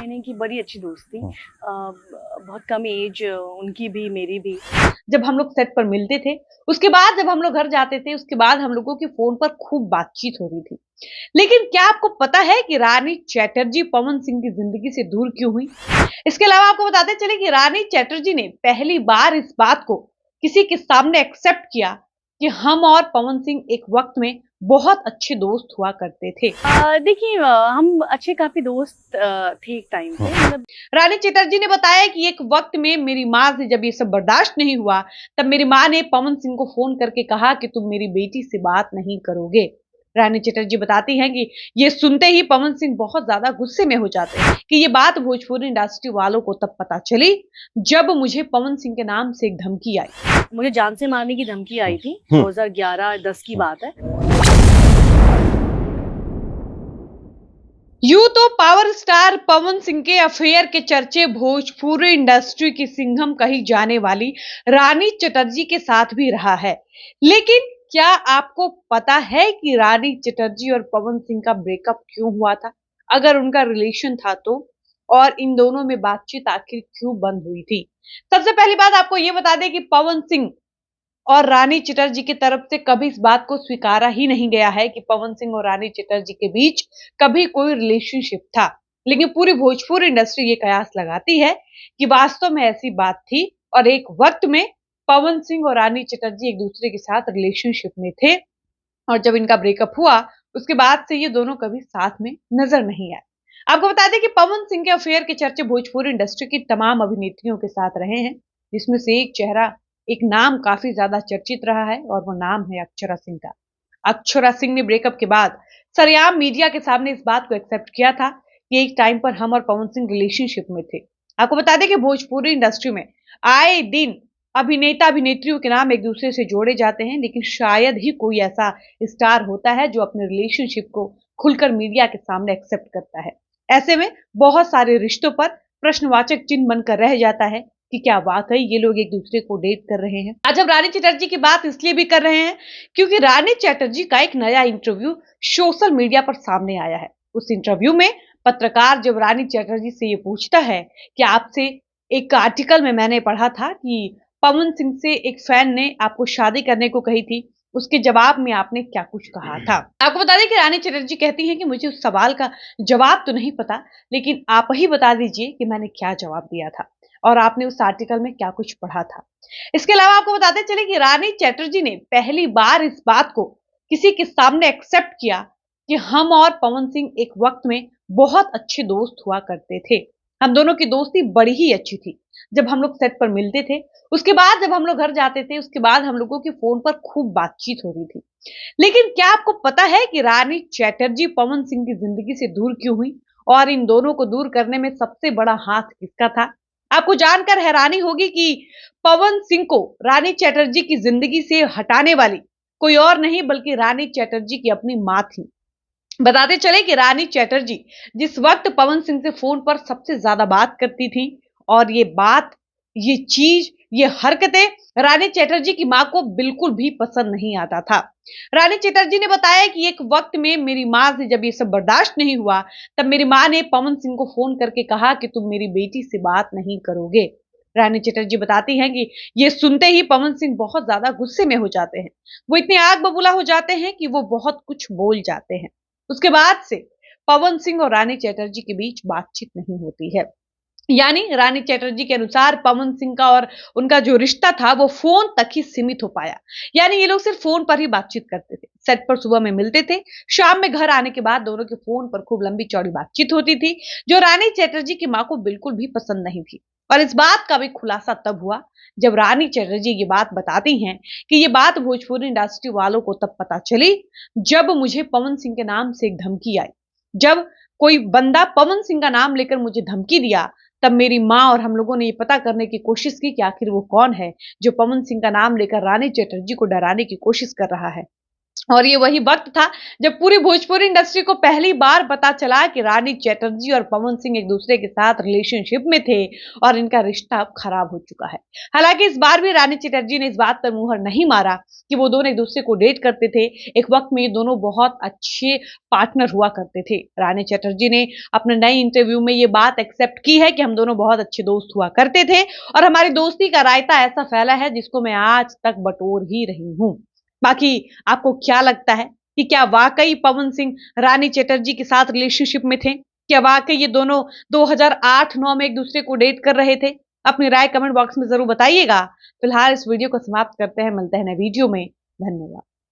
इन्हीं की बड़ी अच्छी दोस्त थी। बहुत कम एज उनकी भी मेरी भी। जब हम लोग सेट पर मिलते थे, उसके बाद जब हम लोग घर जाते थे, उसके बाद हम लोगों की फ़ोन पर खूब बातचीत हो रही थी। लेकिन क्या आपको पता है कि रानी चैटर्जी पवन सिंह की ज़िंदगी से दूर क्यों हुई? इसके अलावा आपको बताते चलें कि रानी चैटर्जी ने पहली बार इस बात को किसी के सामने एक्सेप्ट किया कि हम और पवन सिंह एक वक़्त में बहुत अच्छे दोस्त हुआ करते थे। देखिए, हम अच्छे काफ़ी दोस्त थे एक टाइम पे, मतलब रानी चटर्जी ने बताया कि एक वक्त में मेरी माँ से जब ये सब बर्दाश्त नहीं हुआ, तब मेरी माँ ने पवन सिंह को फोन करके कहा कि तुम मेरी बेटी से बात नहीं करोगे। रानी चटर्जी बताती हैं कि ये सुनते ही पवन सिंह बहुत ज्यादा गुस्से में हो जाते हैं कि ये बात भोजपुरी इंडस्ट्री वालों को तब पता चली जब मुझे पवन सिंह के नाम से एक धमकी आई। मुझे जान से मारने की धमकी आई थी। 2011-10 की बात है। यूं तो पावर स्टार पवन सिंह के अफेयर के चर्चे भोजपुरी इंडस्ट्री की सिंघम कही जाने वाली रानी चटर्जी के साथ भी रहा है। लेकिन क्या आपको पता है कि रानी चटर्जी और पवन सिंह का ब्रेकअप क्यों हुआ था, अगर उनका रिलेशन था तो, और इन दोनों में बातचीत आखिर क्यों बंद हुई थी? सबसे पहली बात आपको ये बता दें कि पवन सिंह और रानी चटर्जी की तरफ से कभी इस बात को स्वीकारा ही नहीं गया है कि पवन सिंह और रानी चटर्जी के बीच कभी कोई रिलेशनशिप था। लेकिन पूरी भोजपुरी इंडस्ट्री ये कयास लगाती है कि वास्तव में ऐसी बात थी और एक वक्त में पवन सिंह और रानी चटर्जी एक दूसरे के साथ रिलेशनशिप में थे, और जब इनका ब्रेकअप हुआ उसके बाद से ये दोनों कभी साथ में नजर नहीं आए। आपको बता दें कि पवन सिंह के अफेयर के चर्चे भोजपुरी इंडस्ट्री की तमाम अभिनेत्रियों के साथ रहे हैं, जिसमें से एक चेहरा, एक नाम काफी ज्यादा चर्चित रहा है और वो नाम है अक्षरा सिंह का। अक्षरा सिंह ने ब्रेकअप के बाद सरेआम मीडिया के सामने इस बात को एक्सेप्ट किया था कि एक टाइम पर हम और पवन सिंह रिलेशनशिप में थे। आपको बता दें कि भोजपुरी इंडस्ट्री में आए दिन अभिनेता अभिनेत्रियों के नाम एक दूसरे से जोड़े जाते हैं, लेकिन शायद ही कोई ऐसा स्टार होता है जो अपने रिलेशनशिप को खुलकर मीडिया के सामने एक्सेप्ट करता है। ऐसे में बहुत सारे रिश्तों पर प्रश्नवाचक चिन्ह बनकर रह जाता है कि क्या वाकई ये लोग एक दूसरे को डेट कर रहे हैं। आज हम रानी चटर्जी की बात इसलिए भी कर रहे हैं क्योंकि रानी चटर्जी का एक नया इंटरव्यू सोशल मीडिया पर सामने आया है। उस इंटरव्यू में पत्रकार जब रानी चटर्जी से ये पूछता है कि आपसे एक आर्टिकल में मैंने पढ़ा था कि पवन सिंह से एक फैन ने आपको शादी करने को कही थी, उसके जवाब में आपने क्या कुछ कहा था? आपको बता दें कि रानी चटर्जी कहती हैं कि मुझे उस सवाल का जवाब तो नहीं पता, लेकिन आप ही बता दीजिए कि मैंने क्या जवाब दिया था और आपने उस आर्टिकल में क्या कुछ पढ़ा था। इसके अलावा आपको बताते चले कि रानी चटर्जी ने पहली बार इस बात को किसी के सामने एक्सेप्ट किया कि हम और पवन सिंह एक वक्त में बहुत अच्छे दोस्त हुआ करते थे। हम दोनों की दोस्ती बड़ी ही अच्छी थी। जब हम लोग सेट पर मिलते थे, उसके बाद जब हम लोग घर जाते थे, उसके बाद हम लोगों की फ़ोन पर खूब बातचीत हो रही थी। लेकिन क्या आपको पता है कि रानी चैटर्जी पवन सिंह की ज़िंदगी से दूर क्यों हुई? और इन दोनों को दूर करने में सबसे बड़ा हाथ किसका था? आपको जानकर हैरानी होगी कि पवन सिंह को रानी चैटर्जी की ज़िंदगी से हटाने वाली कोई और नहीं बल्कि रानी चैटर्जी की अपनी माँ थी। बताते चले कि रानी चैटर्जी जिस वक्त पवन सिंह से फोन पर सबसे ज्यादा बात करती थी, और ये बात, ये चीज, ये हरकतें रानी चैटर्जी की मां को बिल्कुल भी पसंद नहीं आता था। रानी चैटर्जी ने बताया कि एक वक्त में मेरी मां से जब ये सब बर्दाश्त नहीं हुआ, तब मेरी मां ने पवन सिंह को फोन करके कहा कि तुम मेरी बेटी से बात नहीं करोगे। रानी चैटर्जी बताती हैं कि ये सुनते ही पवन सिंह बहुत ज्यादा गुस्से में हो जाते हैं। वो इतने आग बबूला हो जाते हैं कि वो बहुत कुछ बोल जाते हैं। उसके बाद से पवन सिंह और रानी चैटर्जी के बीच बातचीत नहीं होती है। यानी रानी चैटर्जी के अनुसार पवन सिंह का और उनका जो रिश्ता था वो फोन तक ही सीमित हो पाया। यानी ये लोग सिर्फ फोन पर ही बातचीत करते थे, सेट पर सुबह में मिलते थे, शाम में घर आने के बाद दोनों के फोन पर खूब लंबी चौड़ी बातचीत होती थी, जो रानी चैटर्जी की मां को बिल्कुल भी पसंद नहीं थी। और इस बात का भी खुलासा तब हुआ जब रानी चैटर्जी ये बात बताती हैं कि ये बात भोजपुरी इंडस्ट्री वालों को तब पता चली जब मुझे पवन सिंह के नाम से एक धमकी आई। जब कोई बंदा पवन सिंह का नाम लेकर मुझे धमकी दिया, तब मेरी माँ और हम लोगों ने ये पता करने की कोशिश की कि आखिर वो कौन है जो पवन सिंह का नाम लेकर रानी चैटर्जी को डराने की कोशिश कर रहा है। और ये वही वक्त था जब पूरी भोजपुरी इंडस्ट्री को पहली बार पता चला कि रानी चटर्जी और पवन सिंह एक दूसरे के साथ रिलेशनशिप में थे और इनका रिश्ता अब खराब हो चुका है। हालांकि इस बार भी रानी चटर्जी ने इस बात पर मुहर नहीं मारा कि वो दोनों एक दूसरे को डेट करते थे। एक वक्त में ये दोनों बहुत अच्छे पार्टनर हुआ करते थे। रानी चटर्जी ने अपने नए इंटरव्यू में ये बात एक्सेप्ट की है कि हम दोनों बहुत अच्छे दोस्त हुआ करते थे और हमारी दोस्ती का रायता ऐसा फैला है जिसको मैं आज तक बटोर ही रही हूँ। बाकी आपको क्या लगता है कि क्या वाकई पवन सिंह रानी चटर्जी के साथ रिलेशनशिप में थे? क्या वाकई ये दोनों 2008-9 में एक दूसरे को डेट कर रहे थे? अपनी राय कमेंट बॉक्स में जरूर बताइएगा। फिलहाल इस वीडियो को समाप्त करते हैं, मिलते हैं नए वीडियो में। धन्यवाद।